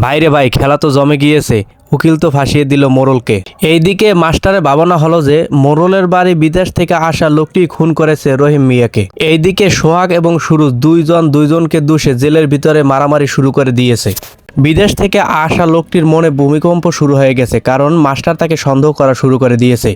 ভাইরে ভাই, খেলা তো জমে গিয়েছে। উকিল তো ফাঁসিয়ে দিল মোড়লকে। এইদিকে মাস্টারে ভাবনা হলো যে মোড়লের বাড়ি বিদেশ থেকে আসা লোকটি খুন করেছে রহিম মিয়াকে। এইদিকে সোহাগ এবং সুরুজ দুইজনকে দোষে জেলের ভিতরে মারামারি শুরু করে দিয়েছে। বিদেশ থেকে আসা লোকটির মনে ভূমিকম্প শুরু হয়ে গেছে, কারণ মাস্টার তাকে সন্দেহ করা শুরু করে দিয়েছে।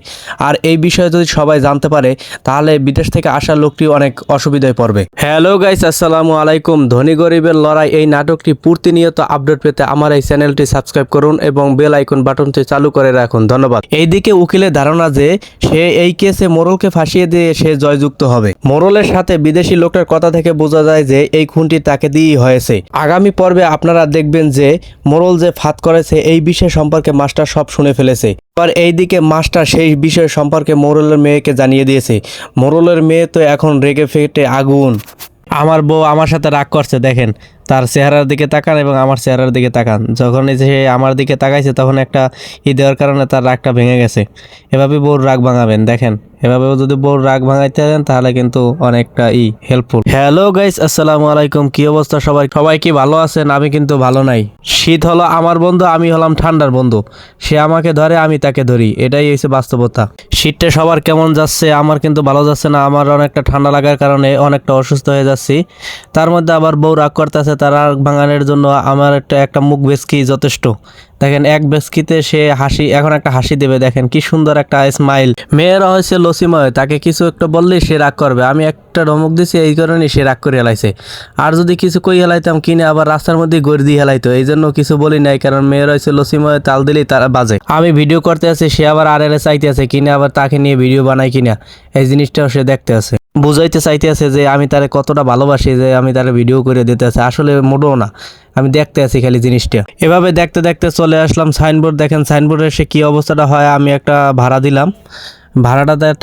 আর এই বিষয়ে যদি সবাই জানতে পারে, তাহলে বিদেশ থেকে আসা লোকটি অনেক অসুবিধায় পড়বে। হ্যালো গাইস, আসসালামু আলাইকুম। ধনী গরিবের লড়াই এই নাটকটি প্রতিনিয়ত আপডেট পেতে আমার এই চ্যানেলটি সাবস্ক্রাইব করুন এবং বেল আইকন বাটনটি চালু করে রাখুন। ধন্যবাদ। এইদিকে উকিলের ধারণা যে সে এই কেসে মোড়লকে ফাঁসিয়ে দিয়ে সে জয়যুক্ত হবে। মোড়লের সাথে বিদেশি লোকটার কথা থেকে বোঝা যায় যে এই খুনটি তাকে দিয়েই হয়েছে। আগামী পর্বে আপনারা দেখবেন যে মোড়ল যে ফাঁদ করেছে এই বিষয় সম্পর্কে মাস্টার সব শুনে ফেলেছে। এবার এইদিকে মাস্টার সেই বিষয় সম্পর্কে মোড়লের মেয়েকে জানিয়ে দিয়েছে। মোড়লের মেয়ে তো এখন রেগে ফেটে আগুন। আমার বউ আমার সাথে রাগ করছে, দেখেন তার চেহারার দিকে তাকান এবং আমার চেহারার দিকে তাকান। যখন সে আমার দিকে তাকাইছে তখন একটা দেওয়ার কারণে তার রাগটা ভেঙে গেছে। এভাবে বউর রাগ ভাঙাবেন, দেখেন এভাবেও যদি বউর রাগ ভাঙাইতে দেন তাহলে কিন্তু অনেকটা হেল্পফুল। হ্যালো গাইস, আসসালামু আলাইকুম। কি অবস্থা সবাই? সবাই কি ভালো আছেন? আমি কিন্তু ভালো নাই। শীত হলো আমার বন্ধু, আমি হলাম ঠান্ডার বন্ধু। সে আমাকে ধরে, আমি তাকে ধরি, এটাই হচ্ছে বাস্তবতা। শীতটা সবার কেমন যাচ্ছে? আমার কিন্তু ভালো যাচ্ছে না। আমার অনেকটা ঠান্ডা লাগার কারণে অনেকটা অসুস্থ হয়ে যাচ্ছি। তার মধ্যে আবার বউ রাগ করতেছে, তার রাগ ভাঙানোর জন্য আমার একটা মুখ বেসকি যথেষ্ট। দেখেন এক বেসকিতে সে হাসি, এখন একটা হাসি দেবে, দেখেন কি সুন্দর একটা স্মাইল। মেয়েরা হয়েছে লসিময়, তাকে কিছু একটা বললেই সে রাগ করবে। আমি একটা ধমক দিছি, এই কারণে সে রাগ করে হেলাইছে। আর যদি কিছু কই হেলাইতাম কিনে আবার রাস্তার মধ্যে গড়ি দিয়ে হেলাইতো, এই জন্য কিছু বলি নাই, কারণ মেয়েরা হয়েছে লসিময়, তাল দিলেই তারা বাজে। আমি ভিডিও করতে আছে, সে আবার আড়ালে চাইতে আছে কিনে আবার তাকে নিয়ে ভিডিও বানাই কিনা, এই জিনিসটাও সে দেখতে আছে। বুঝাইতে চাইতে আছে যে আমি তারে কতটা ভালোবাসি, যে আমি তারে ভিডিও করে দিতে আছে। আসলে মোটেও না, আমি দেখতে আছি খালি জিনিসটা। এভাবে দেখতে দেখতে চলে আসলাম সাইনবোর্ড। দেখেন সাইনবোর্ডের সে কি অবস্থাটা হয়। আমি একটা ভাড়া দিলাম,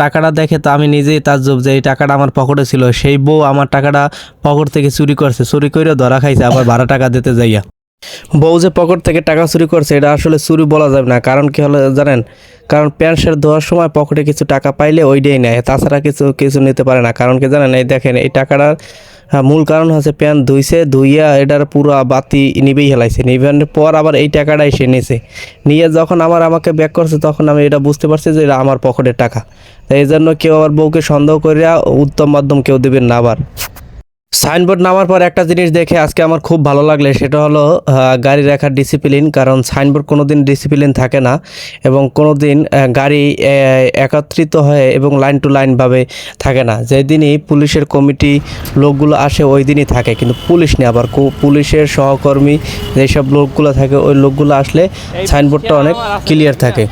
টাকাটা দেখে তো আমি নিজেই তাজ্জব যে এই টাকাটা আমার পকেটে ছিল। সেই বউ আমার টাকাটা পকেট থেকে চুরি করছে, চুরি করে ধরা খাইছে আবার ভাড়া টাকা দিতে যাইয়া। বউ যে পকেট থেকে টাকা চুরি করছে এটা আসলে চুরি বলা যাবে না, কারণ কি হলো জানেন? কারণ প্যান্ট শার্ট ধোয়ার সময় পকেটে কিছু টাকা পাইলে ওইটাই নেয়, তাছাড়া কিছু কিছু নিতে পারে না। কারণ কি জানেন? এই দেখেন এই টাকাটার মূল কারণ হচ্ছে প্যান্ট ধুইয়া এটার পুরো বাতি নিবেই হেলাইছে। নিবানোর পর আবার এই টাকাটাই সে নিয়েছে। নিয়ে যখন আমাকে ব্যাক করছে তখন আমি এটা বুঝতে পারছি যে এটা আমার পকেটের টাকা। তাই এই জন্য কেউ আবার বউকে সন্দেহ করিয়া উত্তম মাধ্যম কেউ দেবেন না। আবার সাইনবোর্ড নামার পর একটা জিনিস দেখে আজকে আমার খুব ভালো লাগলে, সেটা হলো গাড়ি রাখার ডিসিপ্লিন। কারণ সাইনবোর্ড কোনোদিন ডিসিপ্লিন থাকে না এবং কোনোদিন গাড়ি একত্রিত হয়ে এবং লাইন টু লাইনভাবে থাকে না। যেদিনই পুলিশের কমিটি লোকগুলো আসে ওই দিনই থাকে, কিন্তু পুলিশ নেই। আবার পুলিশের সহকর্মী যেসব লোকগুলো থাকে ওই লোকগুলো আসলে সাইনবোর্ডটা অনেক ক্লিয়ার থাকে।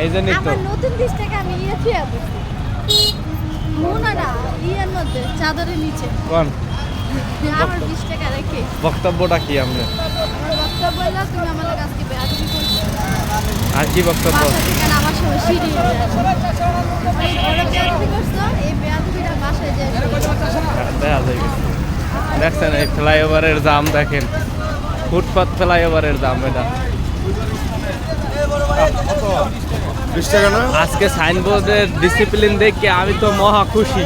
এই জন্যই তো নতুন ডিশটাকে আমি চাদরের নিচে কোন আমার 20 টাকা রেখে বক্তব্যটা কি? আমরা আমার বক্তব্য হলো তুমি আমার কাছে আজকে বেয়াদবি করছো। আর কি বক্তব্য? আমার সঙ্গে সিঁড়ি এই বড় বেয়াদবি করছো, এই বেয়াদবিটা বাসায় যায় দেখা যায়। দেখছেন এই ফ্লাইওভারের দাম, দেখেন ফুটপাত ফ্লাইওভারের দাম। এটা 20 টাকা না? আজকে সাইনবোর্ডের ডিসিপ্লিন দেখে আমি তো মহা খুশি।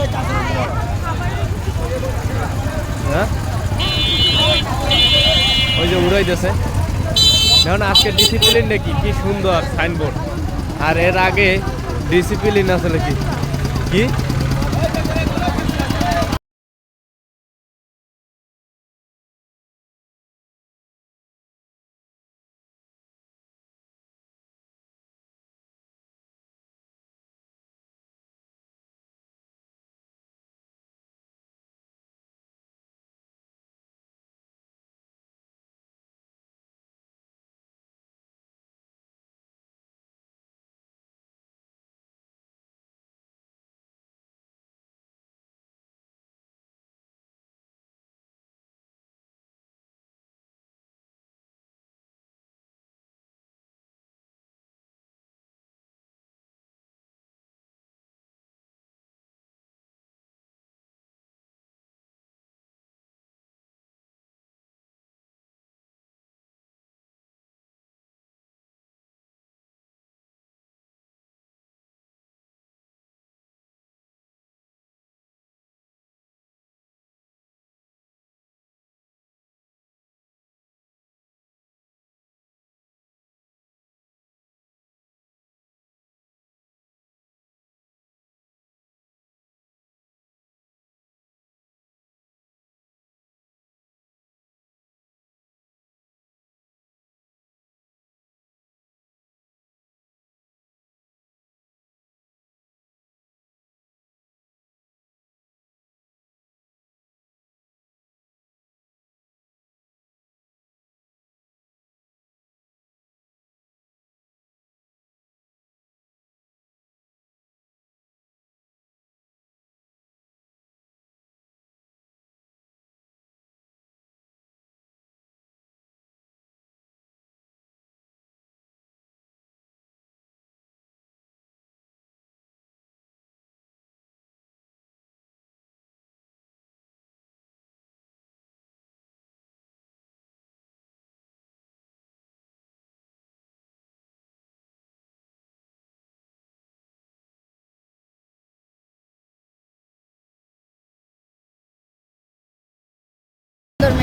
হ্যাঁ ওই যে উড়াইতেছে, দেখুন আজকে ডিসিপ্লিন নাকি কি সুন্দর সাইনবোর্ড। আর এর আগে ডিসিপ্লিন আসলে কি কি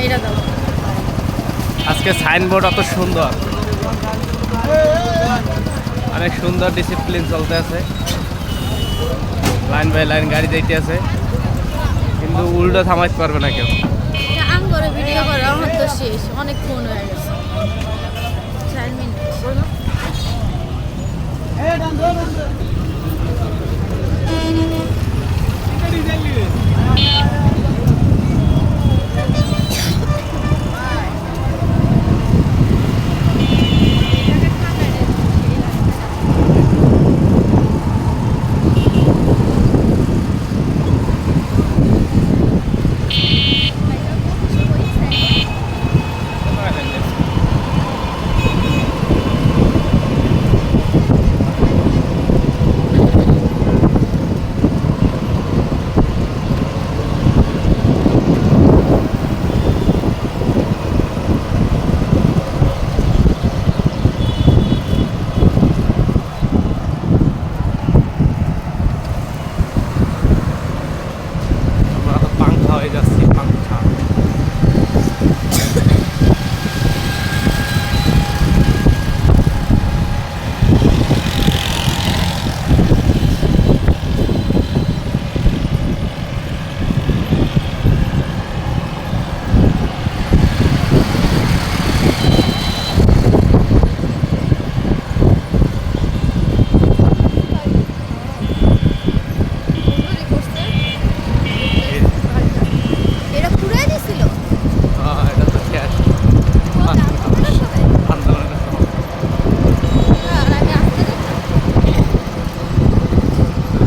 এইটা দাও। আজকে সাইনবোর্ড অত সুন্দর, অনেক সুন্দর ডিসিপ্লিন চলতে আছে, লাইন বাই লাইন গাড়ি যাইতে আছে, কিন্তু উল্টো থামাইতে পারবে না কেউ। এটা আম করে ভিডিও করা আমার তো শেষ, অনেক ফোন হয়ে গেছে। 4 মিনিট। আমরা পাংখা হয়ে যাচ্ছি, পাংখা। চুরি করছে। এটা পুরাই দিছিল। এটা তো শেষ আপনারা সবাই আন্দোলনের সময়। আর আগে আসতে দেখলাম।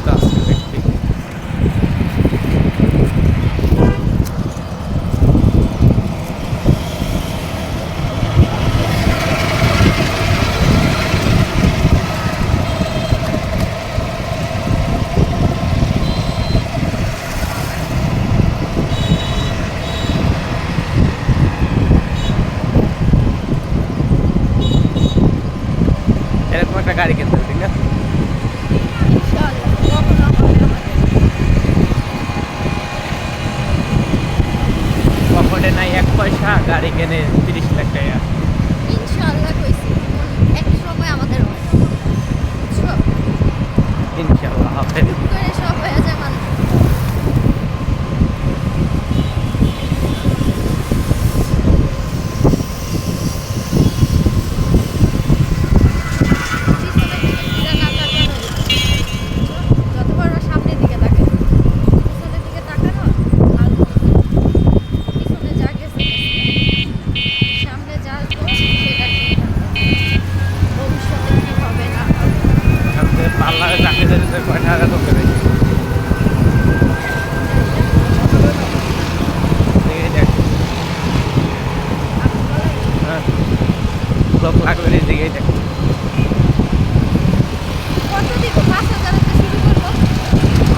তো আজকে দেখবি। এরকম একটা গাড়ি কিনতে হবে, ঠিক না? ইনশাআল্লাহ কখনো হবে আমাদের। পকেটে নাই 1 পয়সা, গাড়ি কিনে 30 লাখ টাকা। ইনশাআল্লাহ কইছি এক সময় আমাদের হবে। বুঝছো? ইনশাআল্লাহ হবে। হুট করে সব হয়ে যায় মানুষ। পিছনের দিকে ফিরে না তাকানো। বুঝছো? যতবার ওরা সামনের দিকে তাকায়, পিছনের দিকে তাকানো আর পিছনে যা গেছে গেছে। সামনে যা আসবো সেটা ঠিক থাকবে। ভবিষ্যতে কি হবে না হবে। এখানে পার্লারে চাকরি দিতে কয় টাকা করতে দেখি। দেখ, হ্যাঁ, লোক লাগবে এই দিকেই দেখ। কত দিব? 5,000 তে শুরু করবো।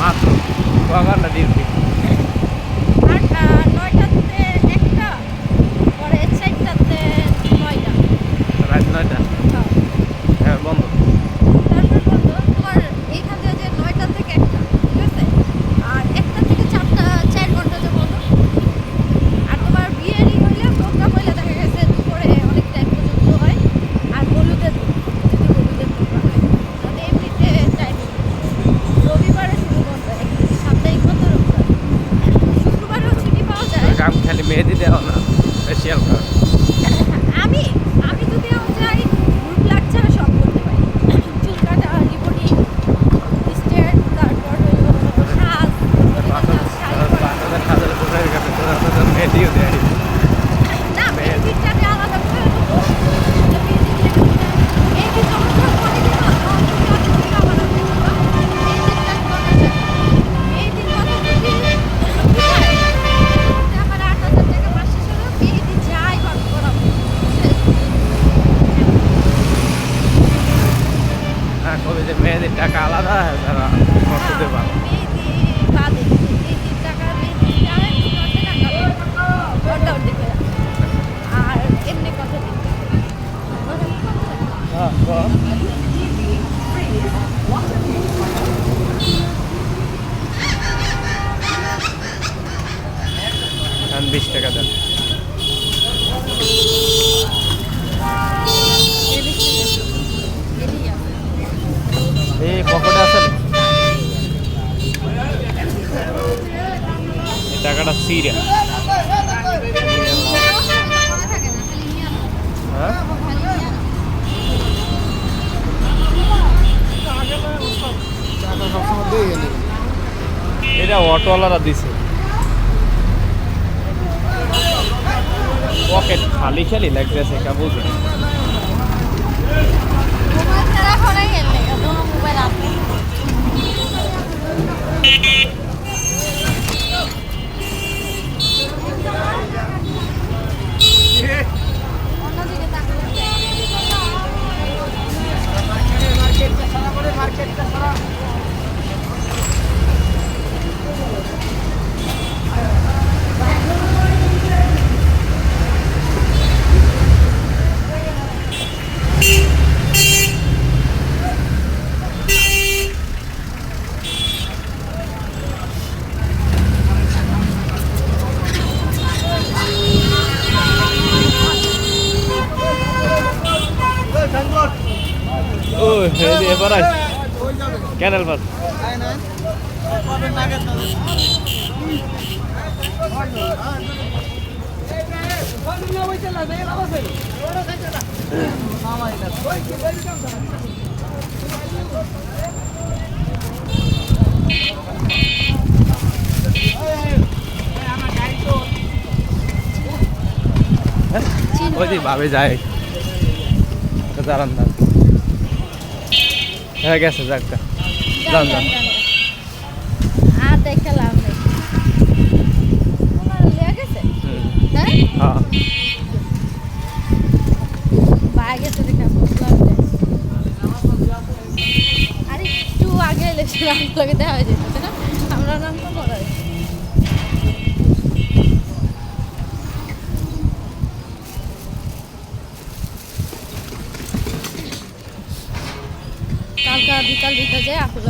মাত্র কবার ডিউটি। আর 9টাতে একটা, পরে 4টাতে 9টা। রাত 9টা হ্যাঁ বন্ধ। তারপর বলতো তোমার এইখান থেকে যে 9টা থেকে একটা, ঠিক আছে? আর 1টা থেকে 4টা 4 ঘন্টা যে বন্ধ। আর তোমার বিয়েরই হইলে প্রোগ্রাম হইলে দেখা গেছে দুপুরে অনেক টাইম পর্যন্ত হয়। আর হলুদের দিন, যদি হলুদের প্রোগ্রাম হয়, তাহলে এমনিতে টাইম রবিবারে শুরু বন্ধ হয়। সাপ্তাহিক বন্ধ রবিবার। শুক্রবারেও ছুটি পাওয়া যায়। কাম খালি মেহেদি দেওয়া না, ফেসিয়াল করা। আমি আমি যদিও যাই গ্রুপ লাকচার সব করতে পারি। চুল কাটা, রিবনিং, স্টেট, তারপর হলো সাজ, শাড়ি পরা। 5,000 টাকার উপরে গেছে, তোরা তো মেহেদিও দেয়। না, মেহেদিটাকে আলাদা করে দেবো। মেহেদি যখন করে দিব, তখন তুমি অনেক দিন আবার আমি দিবা। মেহেদিটা করা যায়। মেহেদির কথা যদি উঠায়, আমার 8,000 টাকা মাসে ছিল, মেহেদি যাই হোক করাবো। হ্যাঁ, কবে যে মেহেদির টাকা আলাদা, তারা করতে পারো। মেহেদি বাদে, মেহেদির টাকা মেহেদিটা অর্ধেক অর্ধেক করে। আর এমনি কথা দিই। হ্যাঁ, কর। এখন 20 টাকা দেন। সিরা মনে থাকে না, খালি নিয়ে আনো। হ্যাঁ খালি নিয়ে আনো। এটা অটোওয়ালারা দিছে পকেট খালি খালি লাগতেছে কা বুঝি मोबाइल तेरा फोन ही खेलने का, दोनों मोबाइल आपने। অন্যদিকে তাকালে ও হেদি এবার আইস ক্যানেল পাস ওই যে ভাবে যায় দাঁড়ান দাঁড়ান হয়ে গেছে যাক যান যান আর দেখালাম নেই। তোমার লেগে গেছে? হ্যাঁ? হ্যাঁ বাইরে গেছে দেখে বুঝলাম যে। আর একটু আগে ইলেকশন আপনাকে দেওয়া হয়ে যেত না, আমরা নাম তো করা হয়েছে। কালকা বিকাল দিতে যায় আপুর